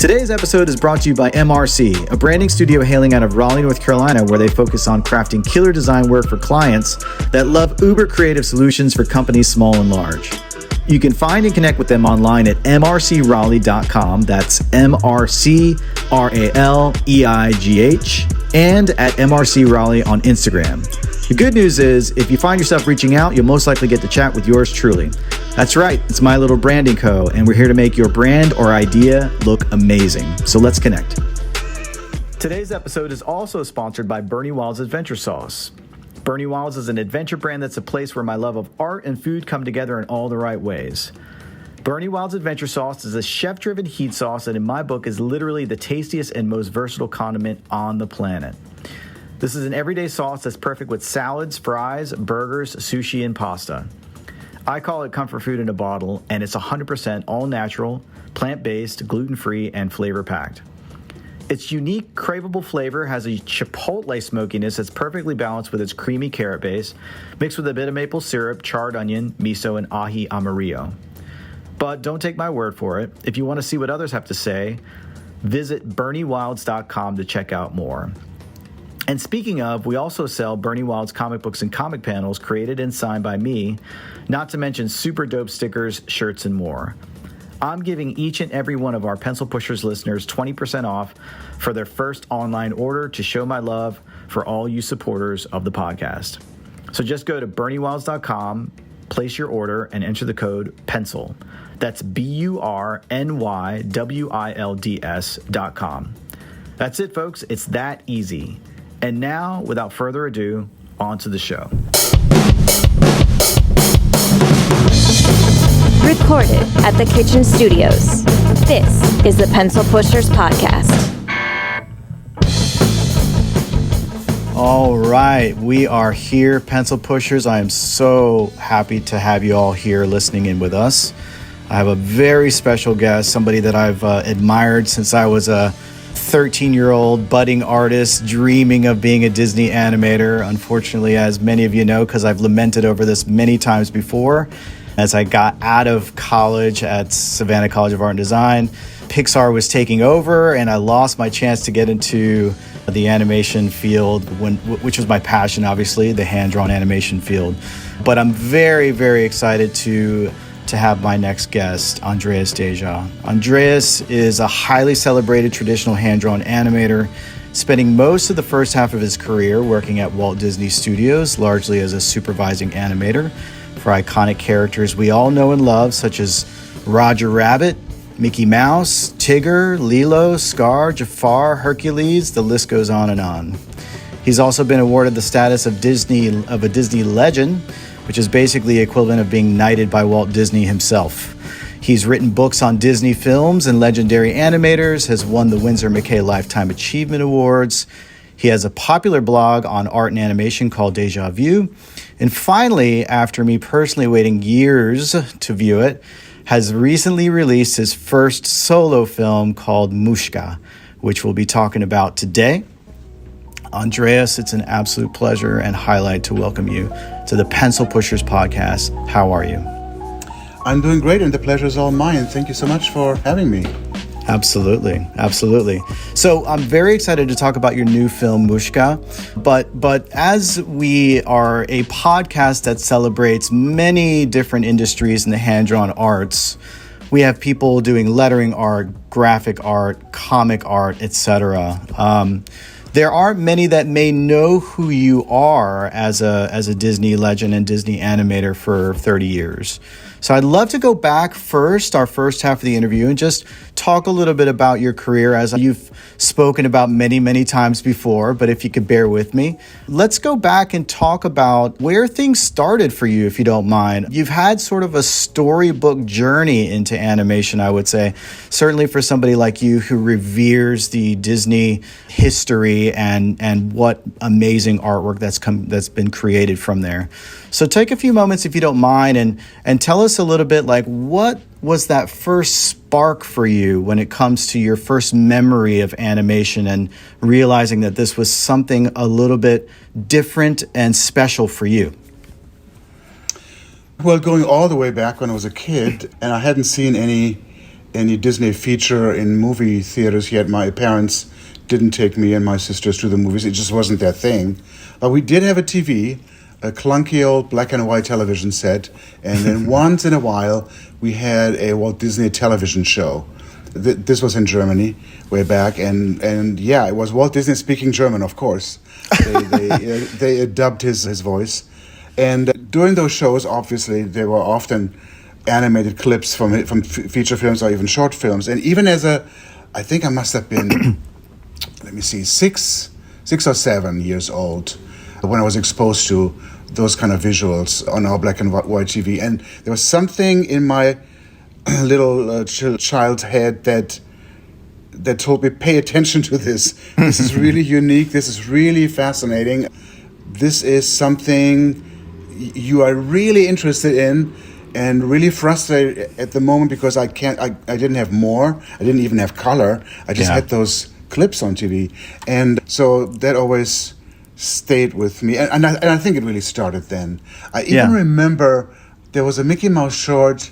Today's episode is brought to you by MRC, a branding studio hailing out of Raleigh, North Carolina, where they focus on crafting killer design work for clients that love uber creative solutions for companies small and large. You can find and connect with them online at mrcraleigh.com. That's MRCRALEIGH, and at MRC Raleigh on Instagram. The good news is, if you find yourself reaching out, you'll most likely get to chat with yours truly. That's right, it's My Little Branding Co., and we're here to make your brand or idea look amazing. So let's connect. Today's episode is also sponsored by Bernie Wild's Adventure Sauce. Bernie Wild's is an adventure brand that's a place where my love of art and food come together in all the right ways. Bernie Wild's Adventure Sauce is a chef-driven heat sauce that in my book is literally the tastiest and most versatile condiment on the planet. This is an everyday sauce that's perfect with salads, fries, burgers, sushi, and pasta. I call it comfort food in a bottle, and it's 100% all natural, plant-based, gluten-free, and flavor-packed. Its unique, craveable flavor has a chipotle smokiness that's perfectly balanced with its creamy carrot base, mixed with a bit of maple syrup, charred onion, miso, and ají amarillo. But don't take my word for it. If you want to see what others have to say, visit berniewilds.com to check out more. And speaking of, we also sell Bernie Wild's comic books and comic panels created and signed by me, not to mention super dope stickers, shirts, and more. I'm giving each and every one of our Pencil Pushers listeners 20% off for their first online order to show my love for all you supporters of the podcast. So just go to berniewilds.com, place your order, and enter the code PENCIL. That's BURNYWILDS.com. That's it, folks. It's that easy. And now, without further ado, on to the show. Recorded at the Kitchen Studios. This is the Pencil Pushers Podcast. All right, we are here, Pencil Pushers. I am so happy to have you all here listening in with us. I have a very special guest, somebody that I've admired since I was a 13-year-old budding artist dreaming of being a Disney animator. Unfortunately, as many of you know, because I've lamented over this many times before, as I got out of college at Savannah College of Art and Design, Pixar was taking over and I lost my chance to get into the animation field, which was my passion, obviously, the hand-drawn animation field. But I'm very, very excited to have my next guest, Andreas Deja. Andreas is a highly celebrated traditional hand-drawn animator, spending most of the first half of his career working at Walt Disney Studios, largely as a supervising animator for iconic characters we all know and love, such as Roger Rabbit, Mickey Mouse, Tigger, Lilo, Scar, Jafar, Hercules, the list goes on and on. He's also been awarded the status of a Disney legend, which is basically the equivalent of being knighted by Walt Disney himself. He's written books on Disney films and legendary animators, has won the Winsor McCay Lifetime Achievement Awards. He has a popular blog on art and animation called Deja Vu. And finally, after me personally waiting years to view it, has recently released his first solo film called Mushka, which we'll be talking about today. Andreas, it's an absolute pleasure and highlight to welcome you to the Pencil Pushers Podcast. How are you? I'm doing great, and the pleasure is all mine. Thank you so much for having me. Absolutely. So I'm very excited to talk about your new film, Mushka. But as we are a podcast that celebrates many different industries in the hand-drawn arts, we have people doing lettering art, graphic art, comic art, etc. There aren't many that may know who you are as a Disney legend and Disney animator for 30 years. So I'd love to go back first, our first half of the interview, and just talk a little bit about your career, as you've spoken about many, many times before, but if you could bear with me. Let's go back and talk about where things started for you, if you don't mind. You've had sort of a storybook journey into animation, I would say, certainly for somebody like you who reveres the Disney history and what amazing artwork that's been created from there. So take a few moments, if you don't mind, and tell us a little bit, like, what was that first spark for you when it comes to your first memory of animation and realizing that this was something a little bit different and special for you? Well, going all the way back when I was a kid, and I hadn't seen any any Disney feature in movie theaters yet. My parents didn't take me and my sisters to the movies. It just wasn't their thing. But we did have a TV, a clunky old black and white television set, and then once in a while we had a Walt Disney television show. This was in Germany way back, and yeah, it was Walt Disney speaking German, of course. They dubbed his voice, and during those shows, obviously, there were often animated clips from feature films or even short films. And even I think I must have been, let me see, 6 or 7 years old when I was exposed to those kind of visuals on our black and white TV. And there was something in my little child's head that told me, pay attention to this. This is really unique. This is really fascinating. This is something you are really interested in, and really frustrated at the moment because I didn't have more. I didn't even have color. I just had those clips on TV. And so that always stayed with me. And I think it really started then. I even remember there was a Mickey Mouse short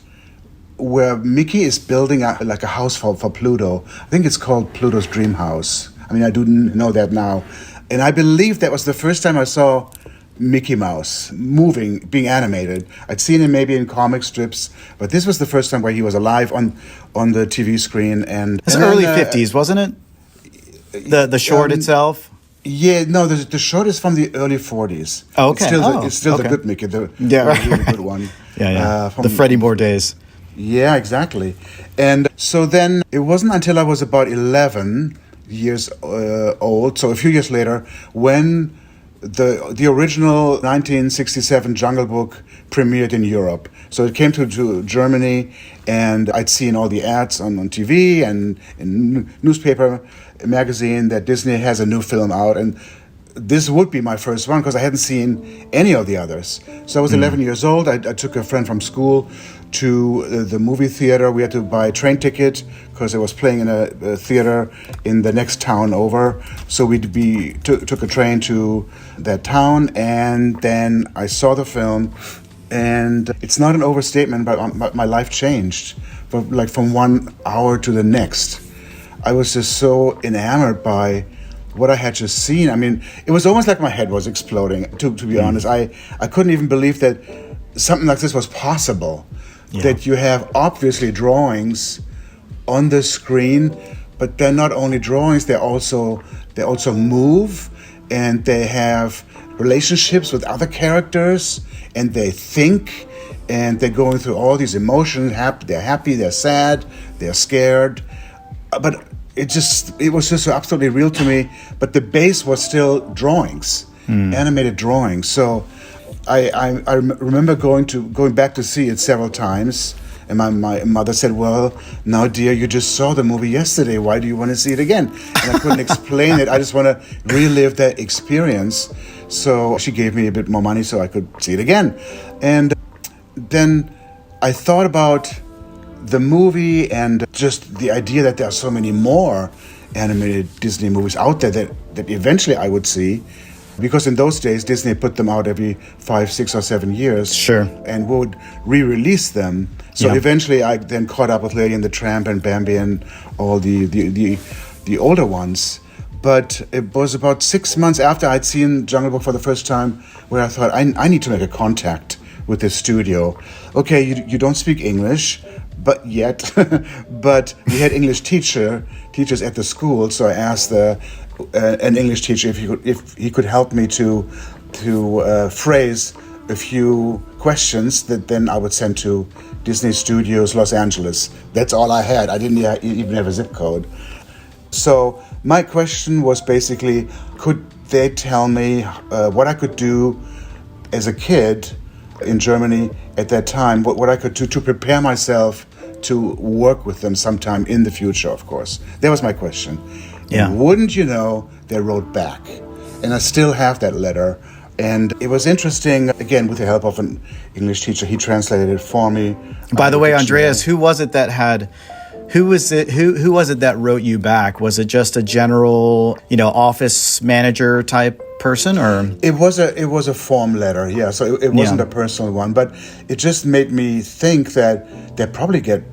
where Mickey is building a house for Pluto. I think it's called Pluto's Dream House. I mean, I do know that now. And I believe that was the first time I saw Mickey Mouse moving, being animated. I'd seen him maybe in comic strips, but this was the first time where he was alive on the TV screen. And it's early 50s, wasn't it? The short itself? Yeah, no, the short is from the early 40s. Oh, okay. It's still the good Mickey, the really good one. The Freddie Moore days. Yeah, exactly. And so then it wasn't until I was about 11 years old, so a few years later, when the original 1967 Jungle Book premiered in Europe. So it came to Germany, and I'd seen all the ads on TV and in newspaper, magazine, that Disney has a new film out, and this would be my first one because I hadn't seen any of the others. So I was 11 years old. I took a friend from school to the movie theater. We had to buy a train ticket because it was playing in a theater in the next town over. So we took a train to that town, and then I saw the film, and it's not an overstatement, but my life changed from 1 hour to the next. I was just so enamored by what I had just seen. I mean, it was almost like my head was exploding, to be honest. I couldn't even believe that something like this was possible. Yeah. That you have obviously drawings on the screen, but they're not only drawings, they also move, and they have relationships with other characters, and they think, and they're going through all these emotions. They're happy, they're sad, they're scared. But it was just so absolutely real to me. But the base was still drawings, animated drawings. So I remember going back to see it several times, and my mother said, "Well, now, dear, you just saw the movie yesterday. Why do you want to see it again?" And I couldn't explain it. I just want to relive that experience. So she gave me a bit more money so I could see it again. And then I thought about the movie and just the idea that there are so many more animated Disney movies out there that eventually I would see. Because in those days, Disney put them out every 5, 6, or 7 years. Sure. And would re-release them. So eventually I then caught up with Lady and the Tramp and Bambi and all the older ones. But it was about 6 months after I'd seen Jungle Book for the first time where I thought, I need to make a contact with this studio. Okay, you don't speak English, but but we had English teachers at the school, so I asked an English teacher if he could help me to phrase a few questions that then I would send to Disney Studios Los Angeles. That's all I had. I didn't even have a zip code. So my question was basically, could they tell me what I could do as a kid in Germany at that time, what I could do to prepare myself to work with them sometime in the future, of course. That was my question. Yeah. And wouldn't you know, they wrote back. And I still have that letter. And it was interesting, again, with the help of an English teacher. He translated it for me. By the way, Andreas, who was it that wrote you back? Was it just a general, office manager type person, or? It was a form letter, yeah. So it wasn't a personal one, but it just made me think that they probably get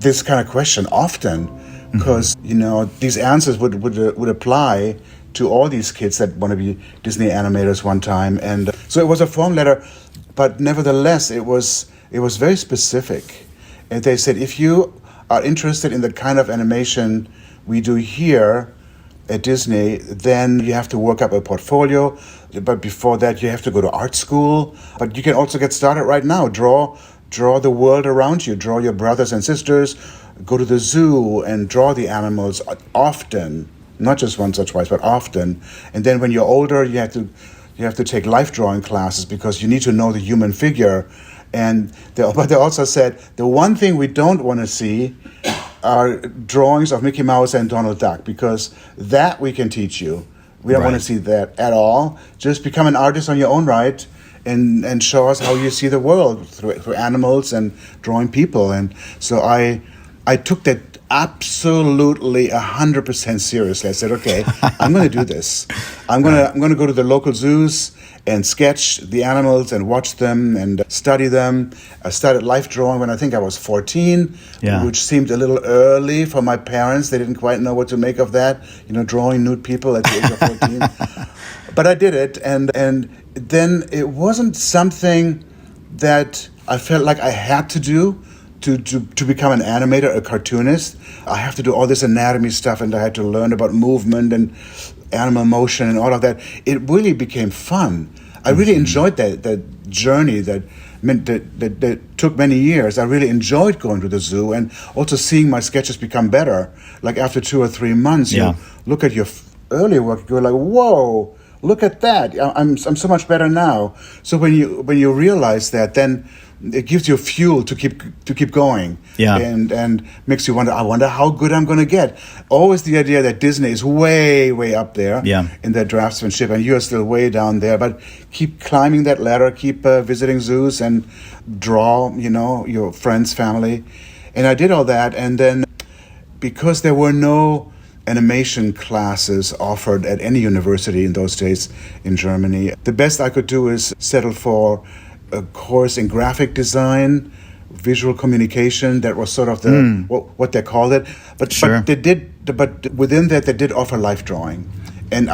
this kind of question often, because these answers would apply to all these kids that want to be Disney animators one time. And so it was a form letter, but nevertheless it was very specific. And they said, if you are interested in the kind of animation we do here at Disney, then you have to work up a portfolio. But before that, you have to go to art school. But you can also get started right now. Draw the world around you. Draw your brothers and sisters. Go to the zoo and draw the animals often. Not just once or twice, but often. And then when you're older, you have to take life drawing classes because you need to know the human figure. But they also said the one thing we don't want to see are drawings of Mickey Mouse and Donald Duck, because that we can teach you. We don't want to see that at all. Just become an artist on your own right and show us how you see the world through animals and drawing people. And so I took that absolutely 100% seriously. I said, okay, I'm going to do this. I'm going to go to the local zoos and sketch the animals and watch them and study them. I started life drawing when I think I was 14, which seemed a little early for my parents. They didn't quite know what to make of that, drawing nude people at the age of 14. But I did it, and then it wasn't something that I felt like I had to do to become an animator, a cartoonist. I have to do all this anatomy stuff, and I had to learn about movement and animal motion and all of that. It really became fun. I really enjoyed that journey that took many years. I really enjoyed going to the zoo and also seeing my sketches become better. Like after 2 or 3 months, you look at your earlier work, you're like, whoa, look at that. I'm so much better now. So when you realize that, then it gives you fuel to keep going, and makes you wonder. I wonder how good I'm going to get. Always the idea that Disney is way up there in their draftsmanship, and you're still way down there. But keep climbing that ladder. Keep visiting zoos and draw. Your friends, family, and I did all that. And then because there were no animation classes offered at any university in those days in Germany, the best I could do is settle for a course in graphic design, visual communication. That was sort of the what they called it. But within that they did offer life drawing, and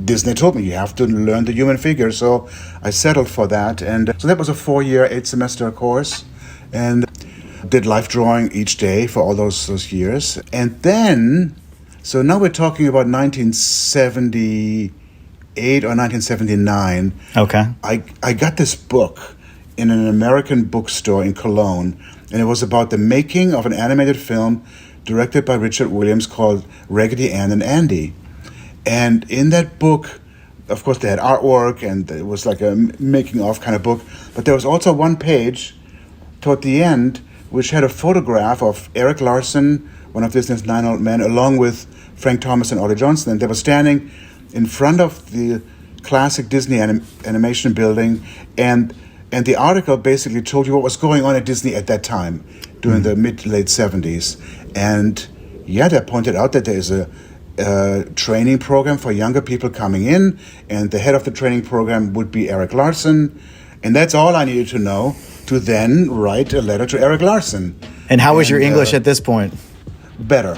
Disney told me you have to learn the human figure. So I settled for that, and so that was a 4-year, 8-semester course, and did life drawing each day for all those years. And then, so now we're talking about 1978 or 1979. Okay. I got this book in an American bookstore in Cologne, and it was about the making of an animated film directed by Richard Williams called Raggedy Ann and Andy. And in that book, of course, they had artwork, and it was like a making-of kind of book, but there was also one page toward the end which had a photograph of Eric Larson, one of Disney's 9 Old Men, along with Frank Thomas and Odie Johnson, and they were standing in front of the classic Disney animation building, and the article basically told you what was going on at Disney at that time, during the mid-late 70s. And they pointed out that there is a training program for younger people coming in, and the head of the training program would be Eric Larson, and that's all I needed to know to then write a letter to Eric Larson. And how was your English at this point? Better.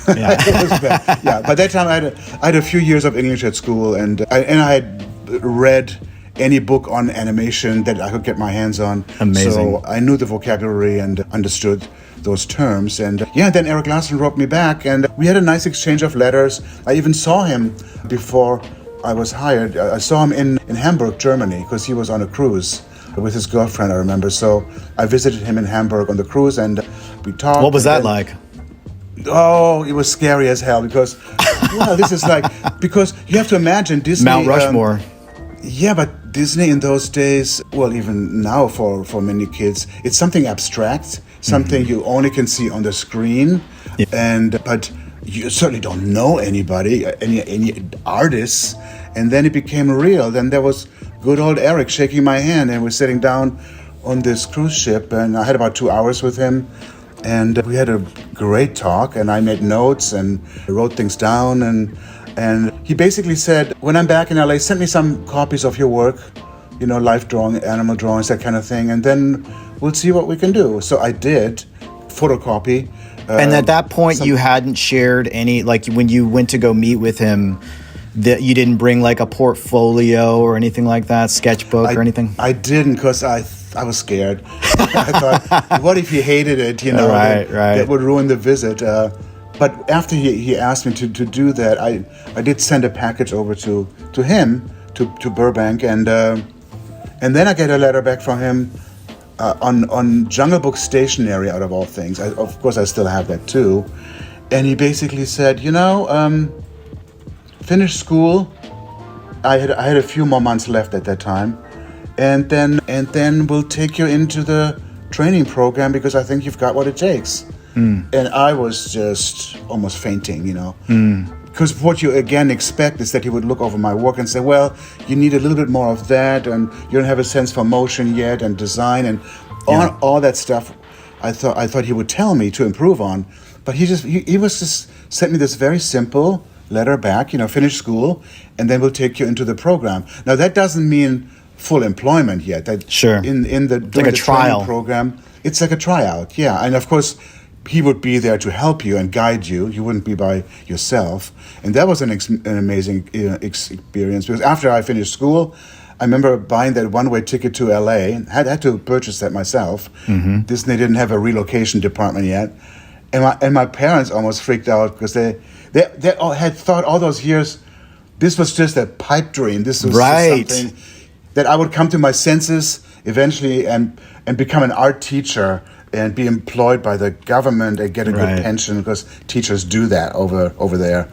It was better. Yeah, by that time I had a few years of English at school, and I had read any book on animation that I could get my hands on. Amazing. So I knew the vocabulary and understood those terms. And then Eric Larson wrote me back, and we had a nice exchange of letters. I even saw him before I was hired. I saw him in Hamburg, Germany, because he was on a cruise with his girlfriend, I remember. So I visited him in Hamburg on the cruise, and we talked. What was that like? Oh, it was scary as hell, because this is like, because you have to imagine Disney, Mount Rushmore. But Disney in those days, well, even now for many kids, it's something abstract, something you only can see on the screen, but you certainly don't know anybody, any artists. And then it became real. Then there was good old Eric shaking my hand, and we're sitting down on this cruise ship, and I had about 2 hours with him. And we had a great talk, and I made notes and wrote things down. And he basically said, when I'm back in LA, send me some copies of your work, life drawing, animal drawings, that kind of thing, and then we'll see what we can do. So I did. photocopy. And at that point, you hadn't shared any, like when you went to go meet with him, that you didn't bring like a portfolio or anything like that, sketchbook or anything? I didn't, because I was scared. I thought, what if he hated it? You know, right. That would ruin the visit. But after he asked me to do that, I did send a package over to him, to Burbank, and then I get a letter back from him on Jungle Book stationery, out of all things. Of course, I still have that too. And he basically said, finish school. I had a few more months left at that time, and then we'll take you into the training program, because I think you've got what it takes. And I was just almost fainting, because what you again expect is that he would look over my work and say, well, you need a little bit more of that, and you don't have a sense for motion yet, and design, and all that stuff. I thought he would tell me to improve on, but he was just sent me this very simple letter back, finish school, and then we'll take you into the program. Now that doesn't mean full employment yet. Sure. In the like a trial training program, it's like a tryout. Yeah, and of course, he would be there to help you and guide you. You wouldn't be by yourself. And that was an amazing experience, because after I finished school, I remember buying that one-way ticket to LA. Had to purchase that myself. Mm-hmm. Disney didn't have a relocation department yet. And my parents almost freaked out, because they all had thought all those years this was just a pipe dream. This was right. Just something that I would come to my senses eventually and become an art teacher and be employed by the government and get a good pension, because teachers do that over there.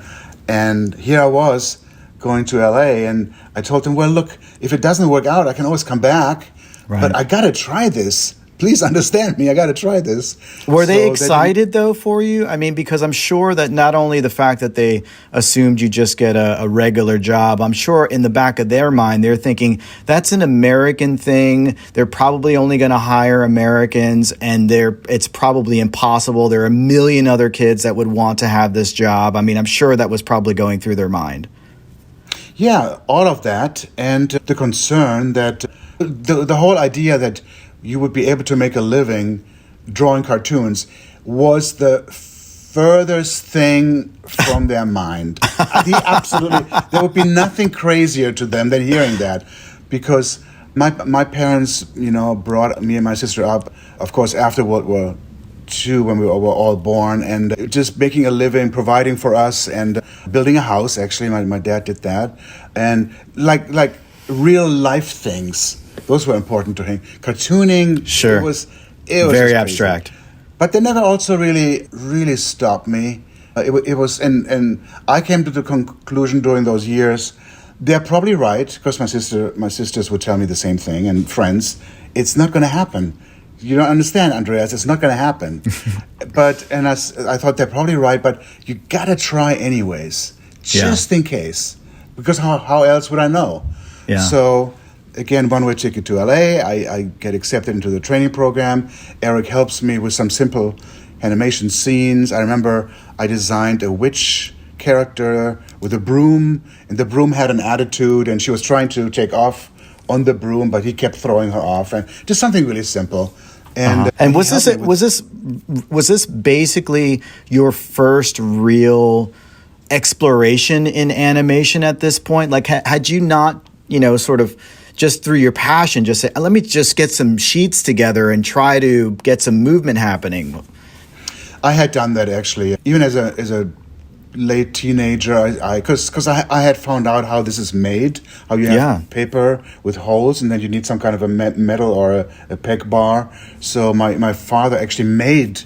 And here I was going to LA, and I told him, well, look, if it doesn't work out, I can always come back. Right. But I got to try this. Please understand me. I got to try this. Were they excited, though, for you? I mean, because I'm sure that not only the fact that they assumed you just get a regular job, I'm sure in the back of their mind, they're thinking, that's an American thing. They're probably only going to hire Americans, and it's probably impossible. There are a million other kids that would want to have this job. I mean, I'm sure that was probably going through their mind. Yeah, all of that, and the concern that the whole idea that you would be able to make a living drawing cartoons was the furthest thing from their mind. There would be nothing crazier to them than hearing that, because my parents, brought me and my sister up, of course, after World War II, when we were all born, and just making a living, providing for us, and building a house. Actually, my dad did that, and like real life things. Those were important to him. Cartooning, sure, it was very abstract. But they never also really stopped me. It was, and I came to the conclusion during those years, they're probably right, because my sisters would tell me the same thing, and friends. It's not going to happen. You don't understand, Andreas. It's not going to happen. I thought they're probably right, but you got to try anyways, just in case, because how else would I know? Yeah. So, again, one-way ticket to LA. I get accepted into the training program. Eric helps me with some simple animation scenes. I remember I designed a witch character with a broom, and the broom had an attitude, and she was trying to take off on the broom, but he kept throwing her off, and just something really simple. And was this basically your first real exploration in animation at this point? Like, had you not, sort of just through your passion, just say, let me just get some sheets together and try to get some movement happening? I had done that, actually, even as a late teenager, because I had found out how this is made, how you have paper with holes, and then you need some kind of a metal or a peg bar. So my father actually made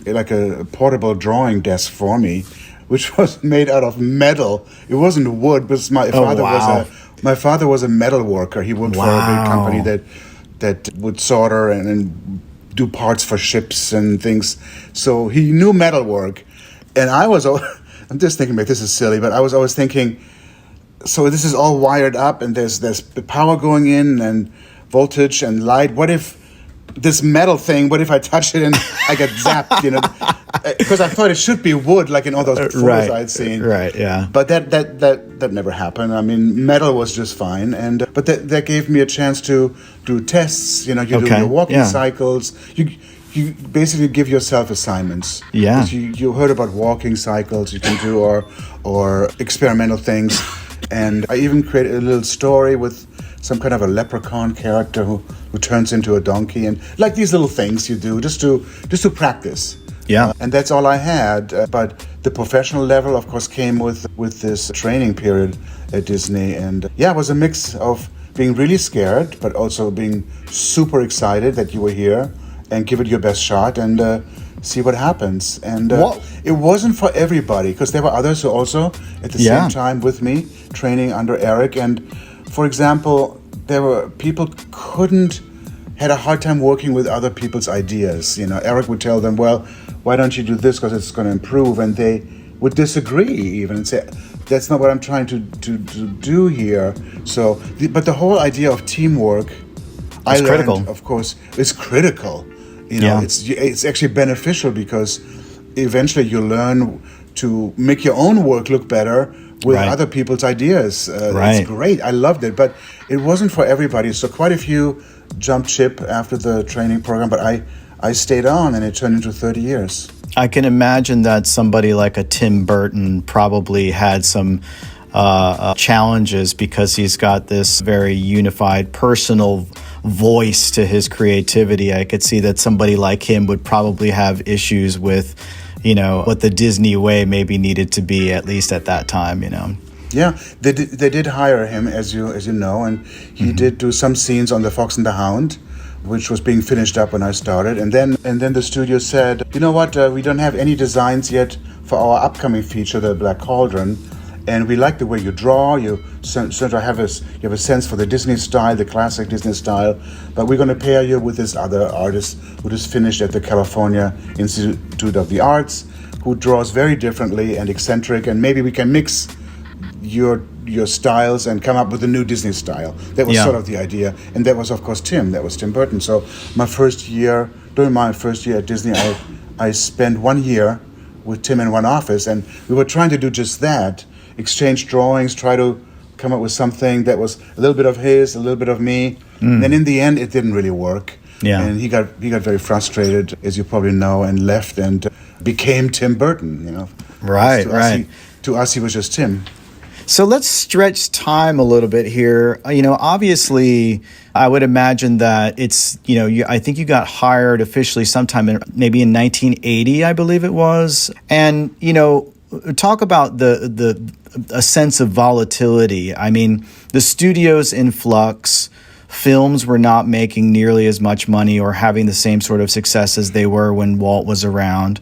like a portable drawing desk for me, which was made out of metal. It wasn't wood, but my father was a metal worker. He worked for a big company that would solder and do parts for ships and things. So he knew metal work, and I'm just thinking, this is silly, but I was always thinking, so this is all wired up, and there's power going in, and voltage and light. What if this metal thing, what if I touch it and I get zapped, Because I thought it should be wood, like in all those photos I'd seen. Right, yeah. But that never happened. I mean, metal was just fine, but that gave me a chance to do tests. You do your walking cycles. you basically give yourself assignments. Yeah. 'Cause you heard about walking cycles you can do, or experimental things, and I even created a little story with some kind of a leprechaun character who turns into a donkey, and like these little things you do just to practice. Yeah. And that's all I had. But the professional level, of course, came with this training period at Disney. And yeah, it was a mix of being really scared, but also being super excited that you were here and give it your best shot and see what happens. And it wasn't for everybody, because there were others who also, at the same time with me, training under Eric. And for example, there were people had a hard time working with other people's ideas. You know, Eric would tell them, well, why don't you do this because it's going to improve? And they would disagree even and say, that's not what I'm trying to do here. So, but the whole idea of teamwork, I learned, critical. Of course, is critical. You know, it's actually beneficial because eventually you learn to make your own work look better with other people's ideas. It's great. I loved it, but it wasn't for everybody. So quite a few jumped ship after the training program, but I stayed on, and it turned into 30 years. I can imagine that somebody like a Tim Burton probably had some challenges because he's got this very unified personal voice to his creativity. I could see that somebody like him would probably have issues with, you know, what the Disney way maybe needed to be, at least at that time, you know. Yeah, they did hire him, as you know, and he did do some scenes on The Fox and the Hound, which was being finished up when I started. And then the studio said, you know what, we don't have any designs yet for our upcoming feature, The Black Cauldron, and we like the way you draw. You sort of have a sense for the Disney style, the classic Disney style, but we're going to pair you with this other artist who just finished at the California Institute of the Arts, who draws very differently and eccentric, and maybe we can mix your styles and come up with a new Disney style. That was sort of the idea. And that was, of course, Tim Burton. So during my first year at Disney, I spent 1 year with Tim in one office, and we were trying to do just that, exchange drawings, try to come up with something that was a little bit of his, a little bit of me. And in the end, it didn't really work. Yeah. And he got very frustrated, as you probably know, and left and became Tim Burton, you know. Right. To us, he was just Tim. So let's stretch time a little bit here. You know, obviously, I would imagine that it's, you know, I think you got hired officially sometime maybe in 1980, I believe it was. And, you know, talk about a sense of volatility. I mean, the studio's in flux. Films were not making nearly as much money or having the same sort of success as they were when Walt was around.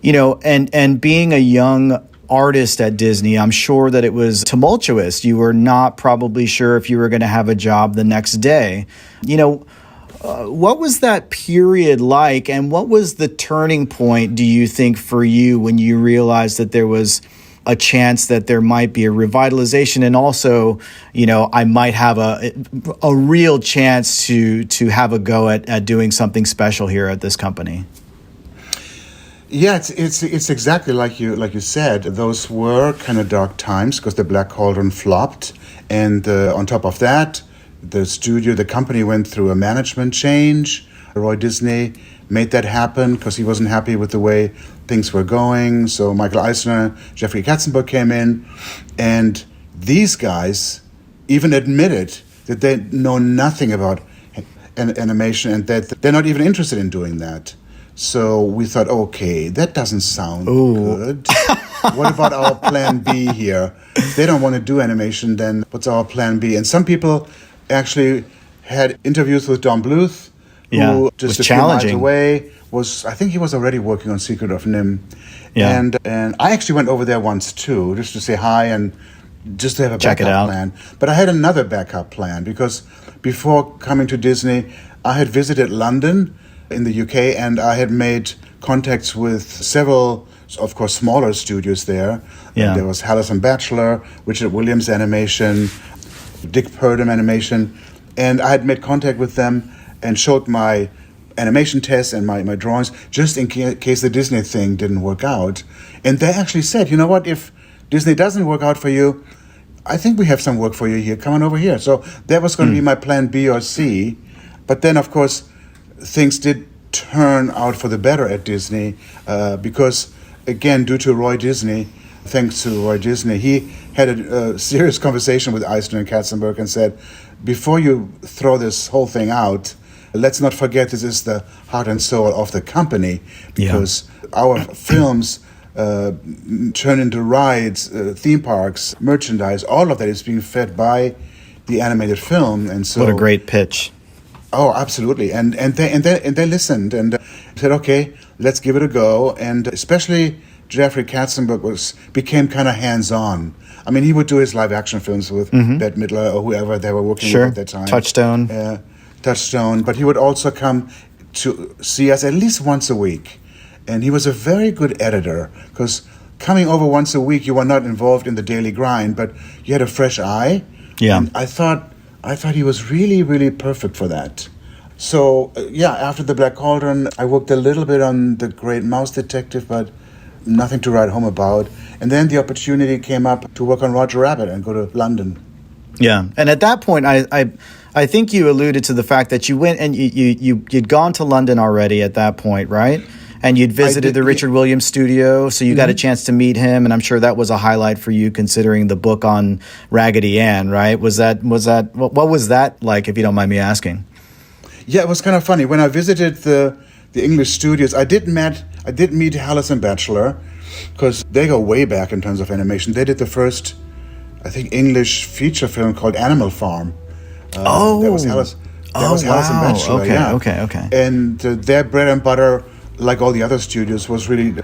You know, and being a young artist at Disney, I'm sure that it was tumultuous. You were not probably sure if you were going to have a job the next day. You know, what was that period like, and what was the turning point, do you think, for you when you realized that there was a chance that there might be a revitalization, and also, you know, I might have a real chance to have a go at doing something special here at this company? Yeah, it's exactly like you said. Those were kind of dark times because the Black Cauldron flopped, and on top of that, the company went through a management change. Roy Disney made that happen because he wasn't happy with the way things were going. So Michael Eisner, Jeffrey Katzenberg came in, and these guys even admitted that they know nothing about animation and that they're not even interested in doing that. So we thought, okay, that doesn't sound good. What about our plan B here? If they don't want to do animation, then what's our plan B? And some people actually had interviews with Don Bluth, who just a few miles away I think he was already working on Secret of Nim. Yeah. And I actually went over there once too, just to say hi and just to have a backup plan. But I had another backup plan because before coming to Disney, I had visited London in the UK, and I had made contacts with several, of course, smaller studios there. Yeah. There was Hallison Batchelor, Richard Williams Animation, Dick Purdom Animation, and I had made contact with them and showed my animation tests and my drawings just in case the Disney thing didn't work out. And they actually said, you know what, if Disney doesn't work out for you, I think we have some work for you here. Come on over here. So that was going to be my plan B or C. But then, of course, things did turn out for the better at Disney because, again, due to Roy Disney, thanks to Roy Disney, he had a serious conversation with Eisner and Katzenberg and said, before you throw this whole thing out, let's not forget this is the heart and soul of the company, because our films turn into rides, theme parks, merchandise, all of that is being fed by the animated film. And so, what a great pitch. Oh, absolutely. And they listened and said, okay, let's give it a go. And especially Jeffrey Katzenberg became kind of hands-on. I mean, he would do his live-action films with Bette Midler or whoever they were working with at that time. Touchstone. But he would also come to see us at least once a week. And he was a very good editor, because coming over once a week, you were not involved in the daily grind, but you had a fresh eye. Yeah. And I thought he was really, really perfect for that. So, after The Black Cauldron, I worked a little bit on The Great Mouse Detective, but nothing to write home about. And then the opportunity came up to work on Roger Rabbit and go to London. Yeah, and at that point, I think you alluded to the fact that you went and you'd gone to London already at that point, right? And you'd visited the Richard Williams studio, so you got a chance to meet him, and I'm sure that was a highlight for you, considering the book on Raggedy Ann, right? What was that like, if you don't mind me asking? Yeah, it was kind of funny. When I visited the English studios, I did meet Hallis and Batchelor, because they go way back in terms of animation. They did the first, I think, English feature film called Animal Farm. That was Hallis. Hallis and Batchelor. Okay. And their bread and butter, like all the other studios, was really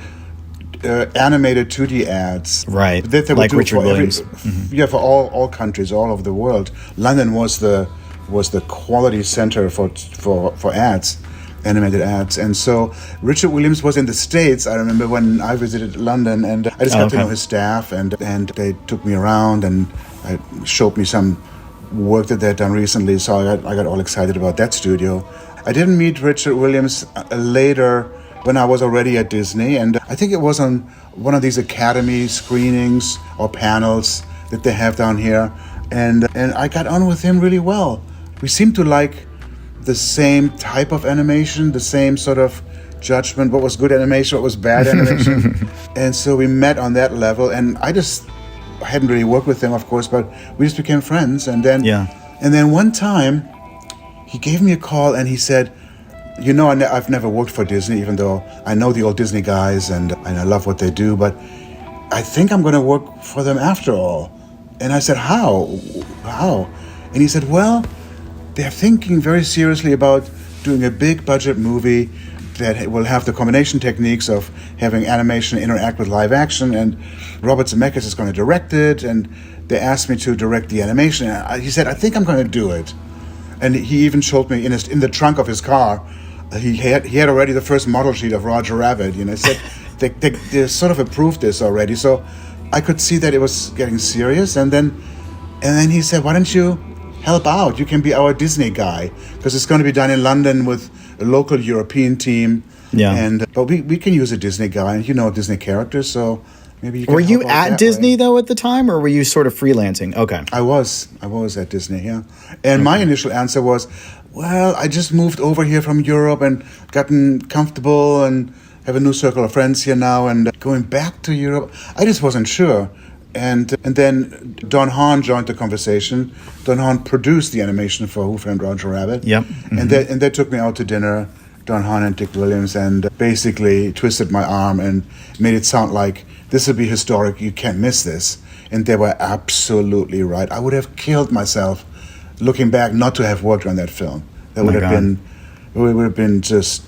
animated 2D ads. Right, they like Richard Williams. Yeah, for all countries, all over the world. London was the quality center for ads, animated ads. And so Richard Williams was in the States, I remember, when I visited London, and I just got to know his staff, and they took me around and showed me some work that they'd done recently, so I got all excited about that studio. I didn't meet Richard Williams later, when I was already at Disney, and I think it was on one of these Academy screenings or panels that they have down here, and I got on with him really well. We seemed to like the same type of animation, the same sort of judgment, what was good animation, what was bad animation, and so we met on that level, and I hadn't really worked with him, of course, but we just became friends, and then one time he gave me a call and he said, you know, I've never worked for Disney, even though I know the old Disney guys and I love what they do, but I think I'm going to work for them after all. And I said, how? And he said, well, they're thinking very seriously about doing a big budget movie that will have the combination techniques of having animation interact with live action, and Robert Zemeckis is going to direct it, and they asked me to direct the animation. And he said, I think I'm going to do it. And he even showed me in the trunk of his car, he had already the first model sheet of Roger Rabbit. You know, he said they sort of approved this already. So I could see that it was getting serious. And then he said, why don't you help out? You can be our Disney guy, because it's going to be done in London with a local European team. Yeah. But we can use a Disney guy, and you know Disney characters, so maybe you can. Were you at Disney though at the time, or were you sort of freelancing? Okay. I was at Disney, yeah. And my initial answer was, well, I just moved over here from Europe and gotten comfortable and have a new circle of friends here now, and going back to Europe, I just wasn't sure. And then Don Hahn joined the conversation. Don Hahn produced the animation for Who Framed Roger Rabbit. Yep. And they took me out to dinner, Don Hahn and Dick Williams, and basically twisted my arm and made it sound like this would be historic, you can't miss this. And they were absolutely right. I would have killed myself, looking back, not to have worked on that film. That would have been just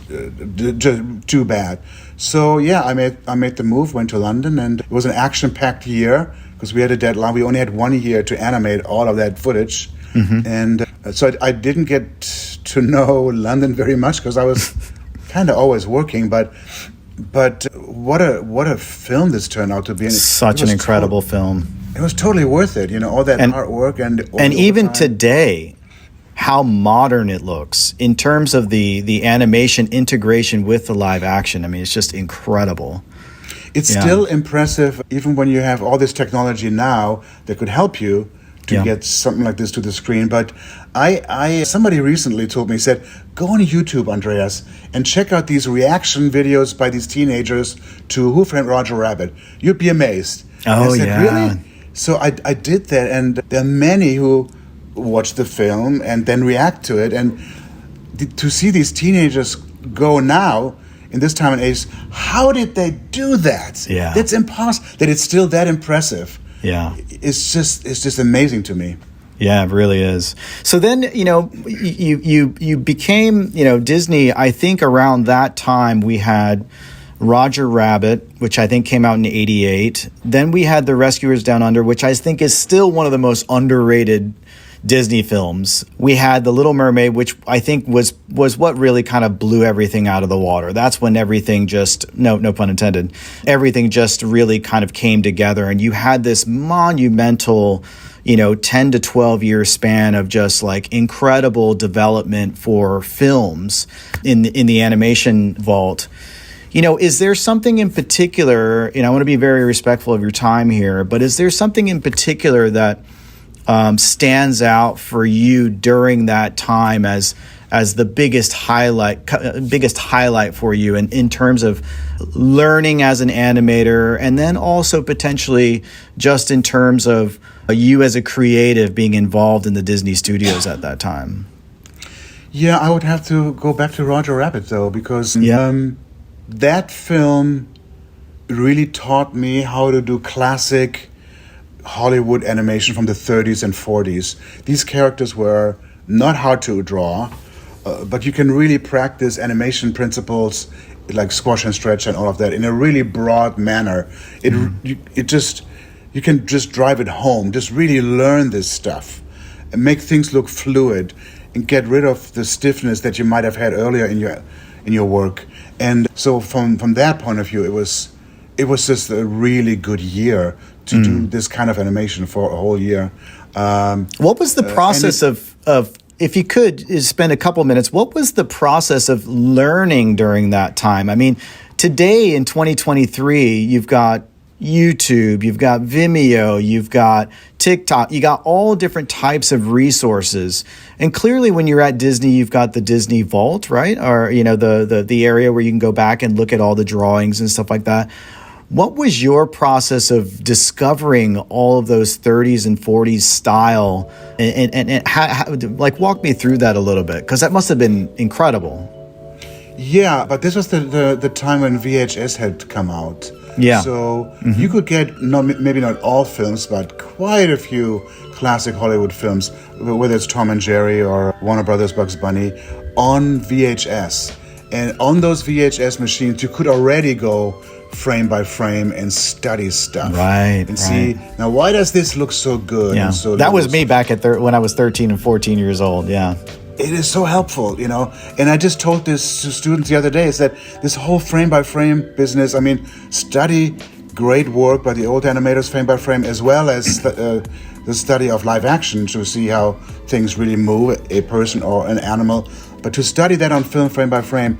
too bad. So yeah, I made the move, went to London, and it was an action-packed year because we had a deadline. We only had 1 year to animate all of that footage, and so I didn't get to know London very much because I was kind of always working. But what a film this turned out to be! Such an incredible film. It was totally worth it, you know, all that artwork and even today, how modern it looks in terms of the animation integration with the live action. I mean, it's just incredible. It's still impressive, even when you have all this technology now that could help you. to Yeah. get something like this to the screen. But somebody recently told me, said, go on YouTube, Andreas, and check out these reaction videos by these teenagers to Who Framed Roger Rabbit. You'd be amazed. Oh, I said, yeah. really? So I did that, and there are many who watch the film and then react to it. And to see these teenagers go now, in this time and age, how did they do that? Yeah. It's impossible that it's still that impressive. Yeah. It's just amazing to me. Yeah, it really is. So then, you became, Disney. I think around that time we had Roger Rabbit, which I think came out in '88. Then we had The Rescuers Down Under, which I think is still one of the most underrated Disney films. We had The Little Mermaid, which I think was what really kind of blew everything out of the water. That's when everything just, no pun intended, everything just really kind of came together. And you had this monumental, 10 to 12 year span of just like incredible development for films in the animation vault. Is there something in particular, I want to be very respectful of your time here, but is there something in particular that stands out for you during that time as the biggest highlight for you in terms of learning as an animator, and then also potentially just in terms of you as a creative being involved in the Disney studios at that time? Yeah, I would have to go back to Roger Rabbit though, because that film really taught me how to do classic Hollywood animation from the 30s and 40s. These characters were not hard to draw, but you can really practice animation principles like squash and stretch and all of that in a really broad manner. You can just drive it home, just really learn this stuff and make things look fluid and get rid of the stiffness that you might have had earlier in your work. And so from that point of view, it was just a really good year to do this kind of animation for a whole year. What was the process of, if you could spend a couple minutes, what was the process of learning during that time? I mean, today in 2023, you've got YouTube, you've got Vimeo, you've got TikTok, you got all different types of resources. And clearly when you're at Disney, you've got the Disney Vault, right? Or, the area where you can go back and look at all the drawings and stuff like that. What was your process of discovering all of those 30s and 40s style, and how, walk me through that a little bit, because that must have been incredible. Yeah, but this was the time when VHS had come out. Yeah. So you could get maybe not all films, but quite a few classic Hollywood films, whether it's Tom and Jerry or Warner Brothers Bugs Bunny, on VHS. And on those VHS machines, you could already go frame by frame and study stuff. Right. And see, now why does this look so good? Yeah. And so that was me back at when I was 13 and 14 years old. Yeah. It is so helpful, And I just told this to students the other day, is that this whole frame by frame business, study great work by the old animators frame by frame, as well as the study of live action to see how things really move, a person or an animal. But to study that on film frame by frame,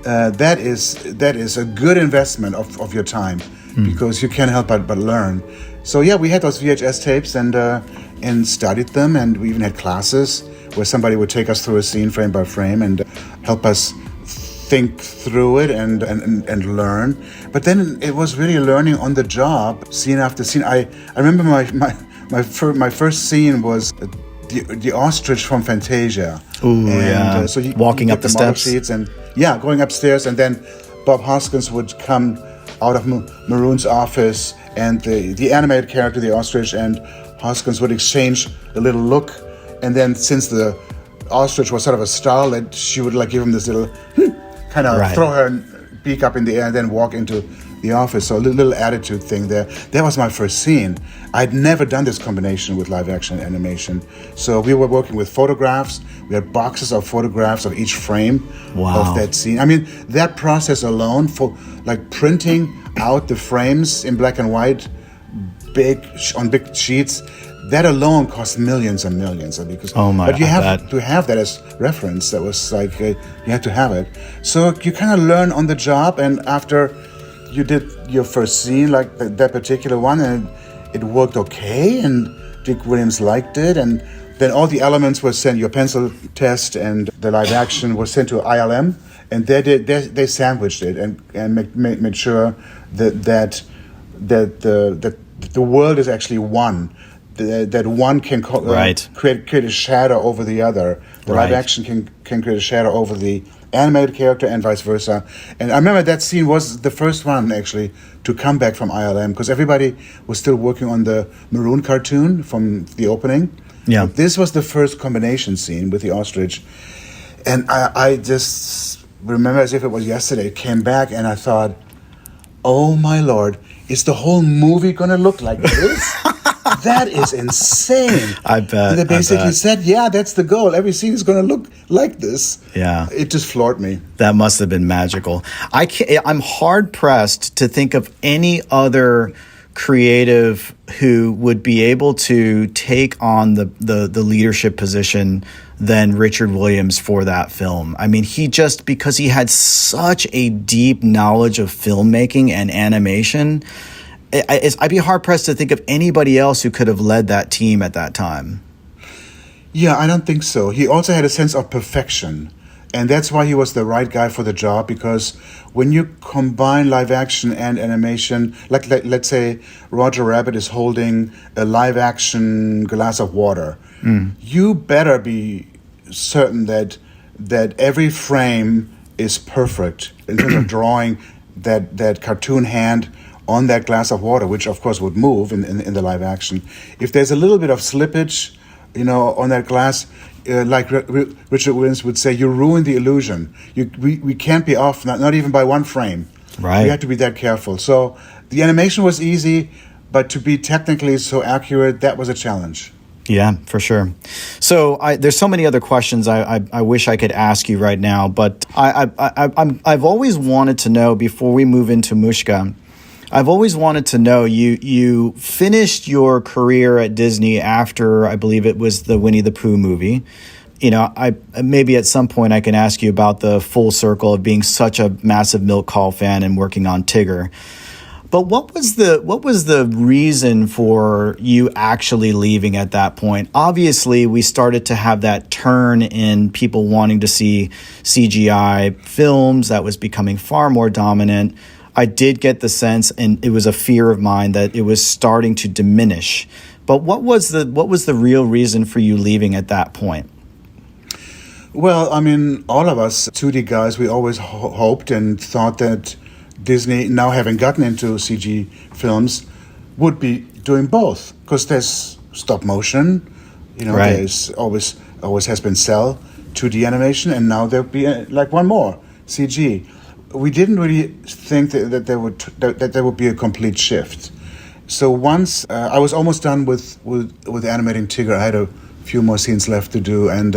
that is a good investment of your time, because you can't help but learn. So yeah, we had those VHS tapes and studied them, and we even had classes where somebody would take us through a scene frame by frame and help us think through it and learn. But then it was really learning on the job, scene after scene. I remember my first scene was the ostrich from Fantasia. Ooh, yeah. So walking up the model steps. Sheets and going upstairs, and then Bob Hoskins would come out of Maroon's office, and the animated character, the ostrich, and Hoskins would exchange a little look. And then, since the ostrich was sort of a starlet, she would give him this little kind of throw her beak up in the air and then walk into the office. So a little attitude thing there. That was my first scene. I'd never done this combination with live action animation. So we were working with photographs. We had boxes of photographs of each frame of that scene. That process alone, for printing out the frames in black and white, on big sheets, that alone cost millions and millions. But you have to have that as reference. That was you had to have it. So you kind of learn on the job, and after you did your first scene, that particular one, and it worked okay, and Dick Williams liked it, and then all the elements were sent, your pencil test and the live action was sent to ILM, and they sandwiched it and made sure that the world is actually one. That one can create a shadow over the other. The live action can create a shadow over the animated character and vice versa. And I remember that scene was the first one actually to come back from ILM because everybody was still working on the maroon cartoon from the opening. Yeah, but this was the first combination scene with the ostrich, and I just remember as if it was yesterday. It came back and I thought, oh my Lord, is the whole movie gonna look like this? That is insane. I bet. And they basically said, yeah, that's the goal. Every scene is going to look like this. Yeah. It just floored me. That must have been magical. I'm hard pressed to think of any other creative who would be able to take on the leadership position than Richard Williams for that film. I mean, because he had such a deep knowledge of filmmaking and animation, I'd be hard-pressed to think of anybody else who could have led that team at that time. Yeah, I don't think so. He also had a sense of perfection. And that's why he was the right guy for the job, because when you combine live action and animation, like let's say Roger Rabbit is holding a live action glass of water, you better be certain that every frame is perfect in terms of drawing that cartoon hand on that glass of water, which of course would move in the live action. If there's a little bit of slippage, on that glass, like Richard Williams would say, you ruin the illusion. We can't be off, not even by one frame. Right. We have to be that careful. So the animation was easy, but to be technically so accurate, that was a challenge. Yeah, for sure. So there's so many other questions I wish I could ask you right now, but I've always wanted to know, before we move into Mushka, I've always wanted to know, you finished your career at Disney after, I believe it was the Winnie the Pooh movie. Maybe at some point I can ask you about the full circle of being such a massive Milk Call fan and working on Tigger. But what was the reason for you actually leaving at that point? Obviously, we started to have that turn in people wanting to see CGI films that was becoming far more dominant. I did get the sense, and it was a fear of mine, that it was starting to diminish. But what was the real reason for you leaving at that point? Well, I mean, all of us 2D guys, we always hoped and thought that Disney, now having gotten into CG films, would be doing both. Because there's stop motion, right. There's always has been cell 2D animation, and now there'll be like one more, CG. We didn't really think that there would be a complete shift. So once I was almost done with animating Tigger, I had a few more scenes left to do, and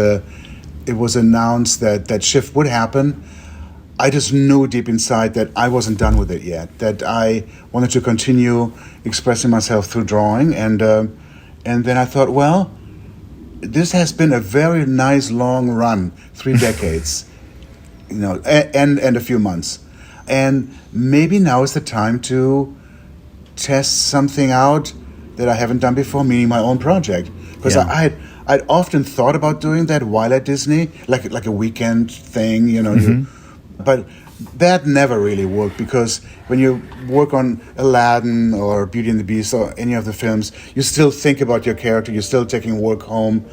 it was announced that shift would happen. I just knew deep inside that I wasn't done with it yet, that I wanted to continue expressing myself through drawing, and then I thought, well, this has been a very nice long run, 3 decades. And a few months. And maybe now is the time to test something out that I haven't done before, meaning my own project. Because I'd often thought about doing that while at Disney, like a weekend thing, but that never really worked, because when you work on Aladdin or Beauty and the Beast or any of the films, you still think about your character, you're still taking work home.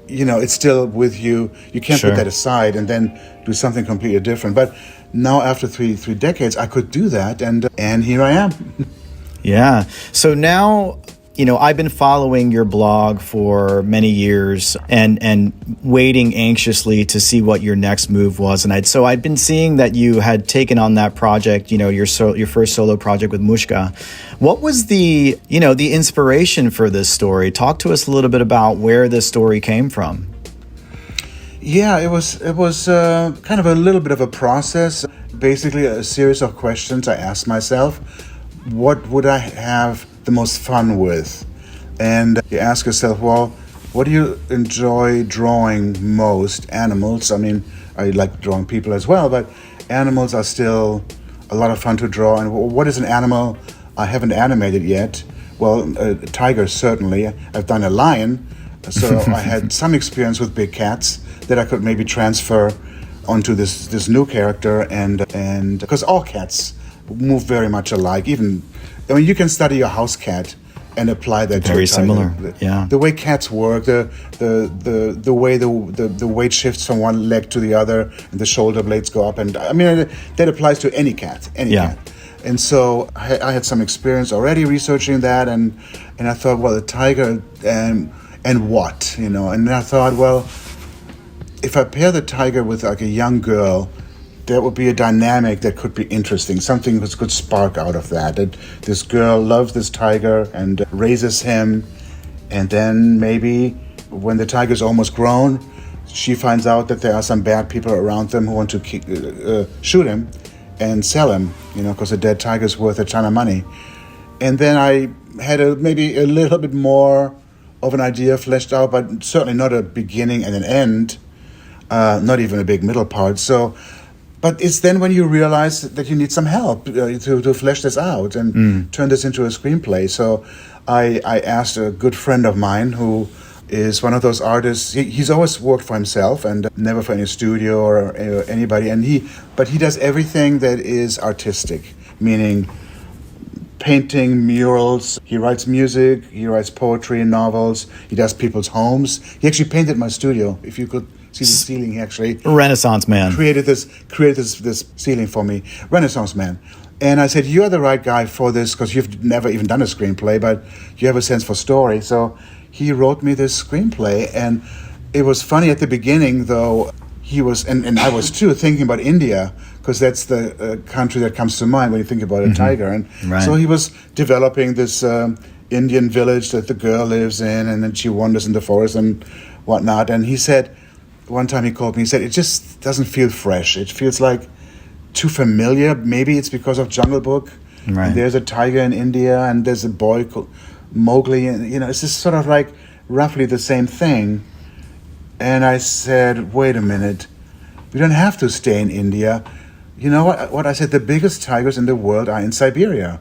It's still with you. You can't put that aside and then do something completely different. But now, after three decades, I could do that, and here I am. Yeah. So now, I've been following your blog for many years and waiting anxiously to see what your next move was. And I'd been seeing that you had taken on that project, your first solo project with Mushka. What was the inspiration for this story? Talk to us a little bit about where this story came from. Yeah, it was kind of a little bit of a process. Basically, a series of questions I asked myself. What would I have the most fun with? And you ask yourself, well, what do you enjoy drawing most? Animals. I mean, I like drawing people as well, but animals are still a lot of fun to draw. And what is an animal I haven't animated yet, Well, tigers, certainly. I've done a lion, so I had some experience with big cats that I could maybe transfer onto this new character, and because all cats move very much alike. Even, I mean, you can study your house cat and apply that to Very a tiger. similar, yeah. The way cats work, the way the weight shifts from one leg to the other, and the shoulder blades go up, and I mean that applies to any cat, cat. And so I had some experience already researching that, and I thought, well, the tiger and what, you know, and I thought, well, if I pair the tiger with like a young girl, that would be a dynamic that could be interesting. Something that could spark out of that. That this girl loves this tiger and raises him, and then maybe when the tiger's almost grown, she finds out that there are some bad people around them who want to shoot him and sell him, you know, because a dead tiger's worth a ton of money. And then I had maybe a little bit more of an idea fleshed out, but certainly not a beginning and an end, not even a big middle part. So, but it's then when you realize that you need some help to flesh this out and turn this into a screenplay. So I asked a good friend of mine who is one of those artists. He's always worked for himself and never for any studio or anybody. But he does everything that is artistic, meaning painting, murals. He writes music. He writes poetry and novels. He does people's homes. He actually painted my studio. If you could see the ceiling, he actually Renaissance man created this ceiling for me. Renaissance man. And I said, you're the right guy for this because you've never even done a screenplay, but you have a sense for story. So he wrote me this screenplay, and it was funny at the beginning, though. He was, and I was too, thinking about India, because that's the country that comes to mind when you think about a tiger. And so he was developing this Indian village that the girl lives in, and then she wanders in the forest and whatnot. And he said, one time he called me, he said, it just doesn't feel fresh. It feels like too familiar. Maybe it's because of Jungle Book. Right. And there's a tiger in India, and there's a boy called Mowgli, and you know, it's just sort of like roughly the same thing. And I said, wait a minute, we don't have to stay in India. You know what I said? The biggest tigers in the world are in Siberia.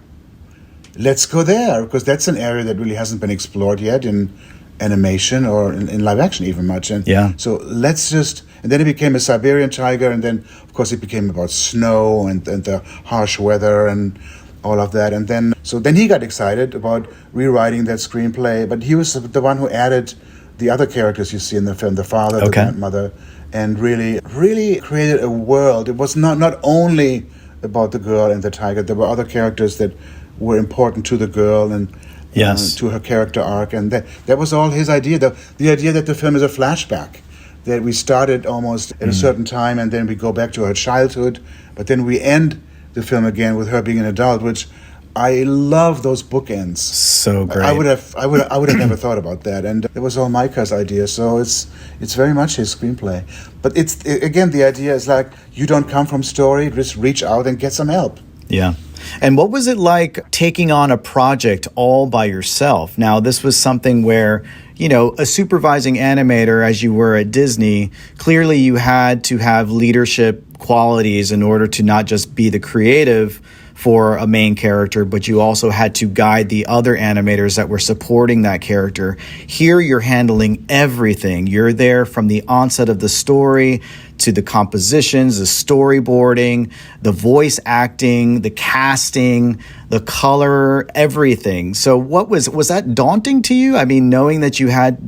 Let's go there, because that's an area that really hasn't been explored yet in animation or in live action even much. And so let's just, and then it became a Siberian tiger, and then of course it became about snow and the harsh weather and all of that. And then he got excited about rewriting that screenplay, but he was the one who added the other characters you see in the film, the father, the grandmother, and really created a world. It was not only about the girl and the tiger. There were other characters that were important to the girl and to her character arc, and that was all his idea. The idea that the film is a flashback, that we started almost at a certain time and then we go back to her childhood, but then we end the film again with her being an adult, which I love those bookends. So great. I would have never thought about that, and it was all Micah's idea. So it's very much his screenplay. But it's again, the idea is like, you don't come from story, just reach out and get some help. Yeah. And what was it like taking on a project all by yourself? Now, this was something where, you know, a supervising animator, as you were at Disney, clearly you had to have leadership qualities in order to not just be the creative for a main character, but you also had to guide the other animators that were supporting that character. Here you're handling everything. You're there from the onset of the story to the compositions, the storyboarding, the voice acting, the casting, the color, everything. So what was that daunting to you? I mean, knowing that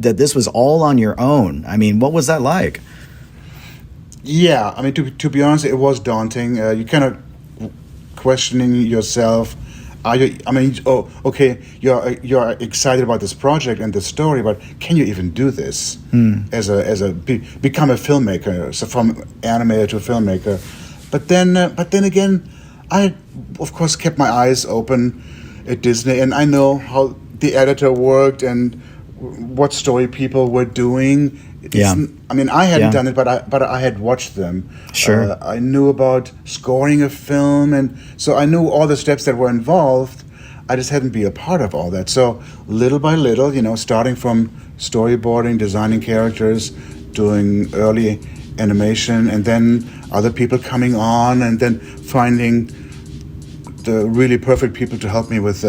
that this was all on your own. I mean, what was that like? Yeah, I mean, to be honest, it was daunting. You kind of questioning yourself. You're excited about this project and the story, but can you even do this become a filmmaker? So from animator to filmmaker. But then again, I of course kept my eyes open at Disney, and I know how the editor worked and what story people were doing. I mean, I hadn't done it, but I had watched them. Sure. I knew about scoring a film, and so I knew all the steps that were involved. I just hadn't been a part of all that. So little by little, you know, starting from storyboarding, designing characters, doing early animation, and then other people coming on, and then finding the really perfect people to help me with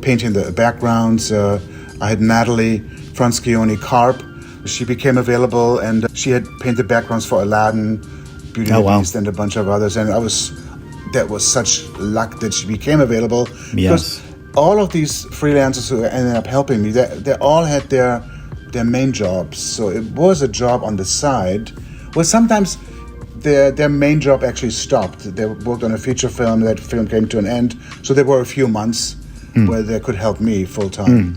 painting the backgrounds. I had Natalie Franscioni-Karp. She became available, and she had painted backgrounds for Aladdin, Beauty and the Beast, and a bunch of others. And that was such luck that she became available. Yes. Because all of these freelancers who ended up helping me, they all had their main jobs. So it was a job on the side. Well, sometimes their main job actually stopped. They worked on a feature film. That film came to an end. So there were a few months where they could help me full time.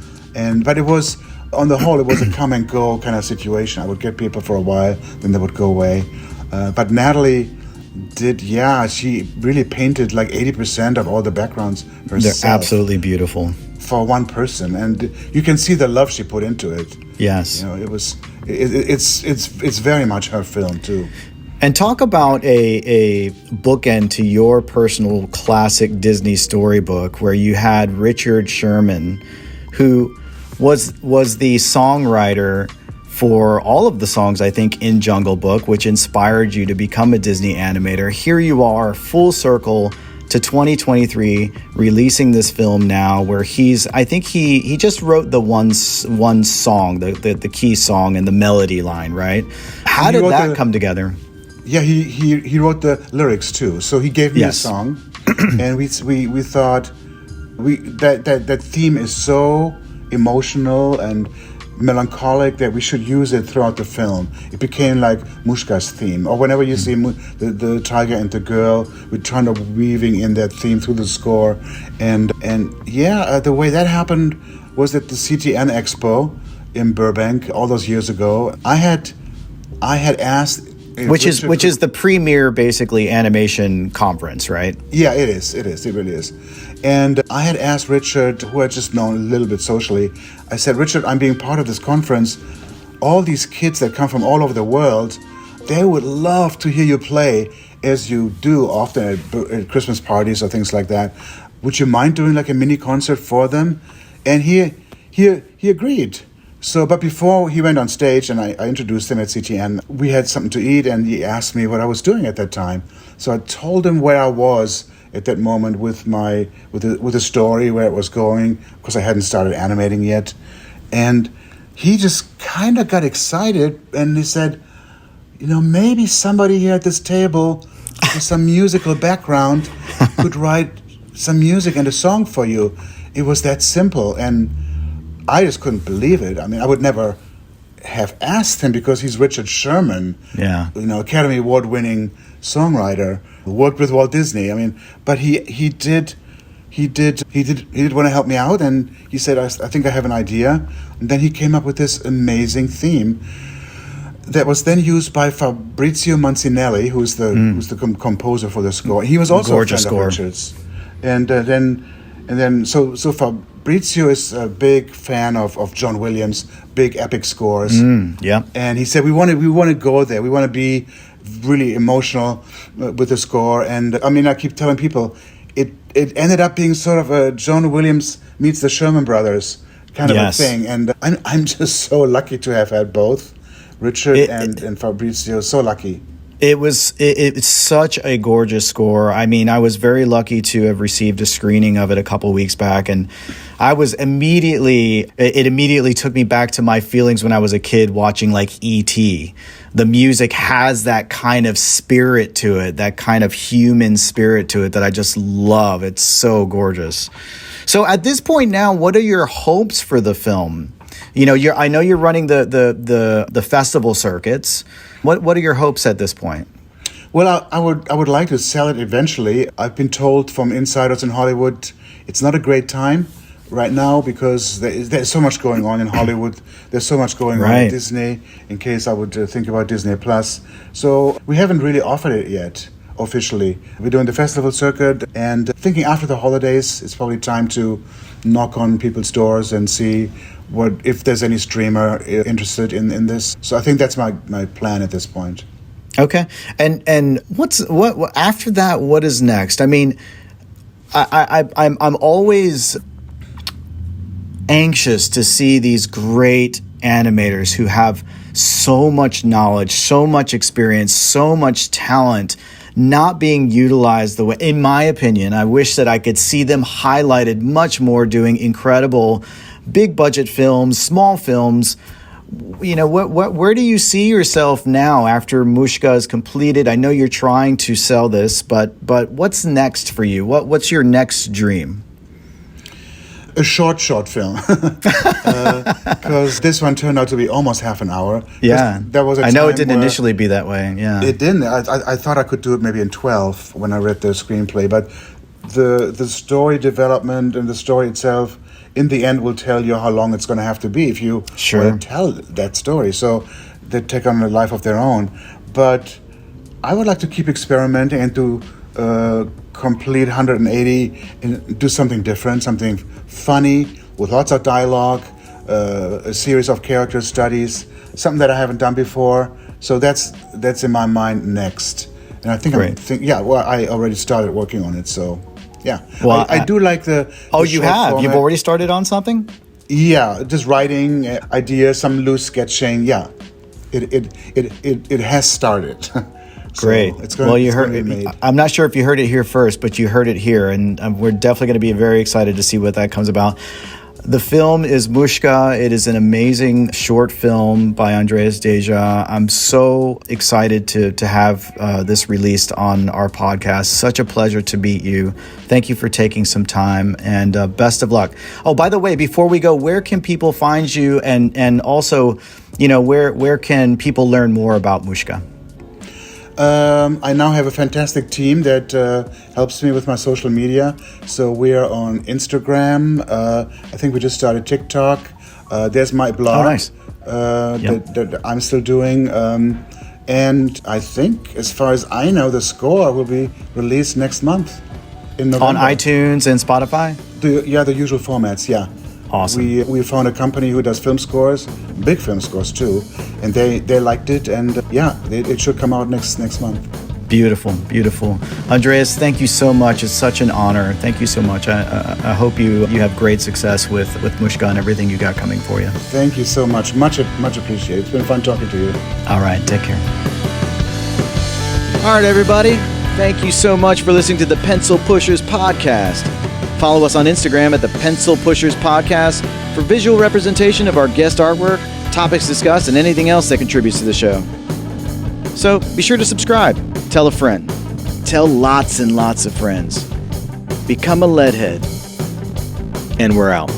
But it was, on the whole, it was a come and go kind of situation. I would get people for a while, then they would go away. But Natalie she really painted like 80% of all the backgrounds herself. They're absolutely beautiful. For one person, and you can see the love she put into it. Yes. It's very much her film too. And talk about a bookend to your personal classic Disney storybook, where you had Richard Sherman, who was the songwriter for all of the songs, I think, in Jungle Book, which inspired you to become a Disney animator. Here you are, full circle to 2023, releasing this film now, where I think he just wrote the one song, the key song and the melody line, right? How did that come together? Yeah, he wrote the lyrics too. So he gave me a song, and we thought that theme is so emotional and melancholic that we should use it throughout the film. It became like Mushka's theme, or whenever you see the tiger and the girl, we're trying to weaving in that theme through the score, and the way that happened was at the CTN Expo in Burbank all those years ago. I had asked. Which is the premier, basically, animation conference, right? Yeah, it is. It really is. And I had asked Richard, who I just known a little bit socially, I said, Richard, I'm being part of this conference. All these kids that come from all over the world, they would love to hear you play, as you do often at Christmas parties or things like that. Would you mind doing like a mini concert for them? And he agreed. So, but before he went on stage and I introduced him at CTN, we had something to eat, and he asked me what I was doing at that time. So I told him where I was at that moment with the story, where it was going, because I hadn't started animating yet. And he just kind of got excited, and he said, maybe somebody here at this table with some musical background could write some music and a song for you. It was that simple, and I just couldn't believe it. I mean, I would never have asked him, because he's Richard Sherman, Academy Award-winning songwriter, who worked with Walt Disney. I mean, but he did want to help me out, and he said, I think I have an idea. And then he came up with this amazing theme that was then used by Fabrizio Mancinelli, who's the composer for the score. He was also gorgeous a friend of Richard's, and then Fabrizio is a big fan of John Williams' big epic scores. And he said, we want to go there. We want to be really emotional with the score. And I mean, I keep telling people, it ended up being sort of a John Williams meets the Sherman Brothers kind of a thing. And I'm just so lucky to have had both, Richard and Fabrizio. So lucky. It's such a gorgeous score. I mean, I was very lucky to have received a screening of it a couple weeks back, and it immediately took me back to my feelings when I was a kid watching like E.T. The music has that kind of spirit to it, that kind of human spirit to it that I just love. It's so gorgeous. So at this point now, what are your hopes for the film? I know you're running the festival circuits. What are your hopes at this point? Well, I would like to sell it eventually. I've been told from insiders in Hollywood it's not a great time right now, because there's so much going on in Hollywood. There's so much going on at Disney, in case I would think about Disney Plus. So we haven't really offered it yet officially. We're doing the festival circuit, and thinking after the holidays, it's probably time to knock on people's doors and see if there's any streamer interested in this. So I think that's my plan at this point. Okay. And what after that, what is next? I mean, I'm always anxious to see these great animators who have so much knowledge, so much experience, so much talent not being utilized the way, in my opinion. I wish that I could see them highlighted much more, doing incredible big budget films, small films. You know, where do you see yourself now after Mushka is completed? I know you're trying to sell this, but what's next for you? What's your next dream? A short film, because this one turned out to be almost half an hour. Yeah, there was. I know it didn't initially be that way. Yeah, it didn't. I thought I could do it maybe in 12 when I read the screenplay, but the story development and the story itself, in the end, will tell you how long it's going to have to be if you want to tell that story. So they take on a life of their own. But I would like to keep experimenting and to complete 180 and do something different, something funny with lots of dialogue, a series of character studies, something that I haven't done before. So that's in my mind next. And I think I already started working on it. So yeah, well, I do like the. Oh, you have? Format. You've already started on something? Yeah, just writing ideas, some loose sketching. Yeah, it has started. Great. You heard it. I'm not sure if you heard it here first, but you heard it here, and we're definitely going to be very excited to see what that comes about. The film is Mushka. It is an amazing short film by Andreas Deja. I'm so excited to have this released on our podcast. Such a pleasure to meet you. Thank you for taking some time, and best of luck. Oh, by the way, before we go, where can people find you, and also, you know, where can people learn more about Mushka? I now have a fantastic team that helps me with my social media. So we are on Instagram. I think we just started TikTok. There's my blog. Oh, nice. That I'm still doing. And I think, as far as I know, the score will be released next month in November. On iTunes and Spotify? The usual formats, yeah. Awesome. We found a company who does film scores, big film scores too, and they liked it, and it should come out next month. Beautiful. Andreas, thank you so much. It's such an honor. Thank you so much. I hope you have great success with Mushka and everything you got coming for you. Thank you so much. Much appreciated. It's been fun talking to you. All right, take care. All right, everybody. Thank you so much for listening to the Pencil Pushers Podcast. Follow us on Instagram at the Pencil Pushers Podcast for visual representation of our guest artwork, topics discussed, and anything else that contributes to the show. So be sure to subscribe. Tell a friend. Tell lots and lots of friends. Become a leadhead. And we're out.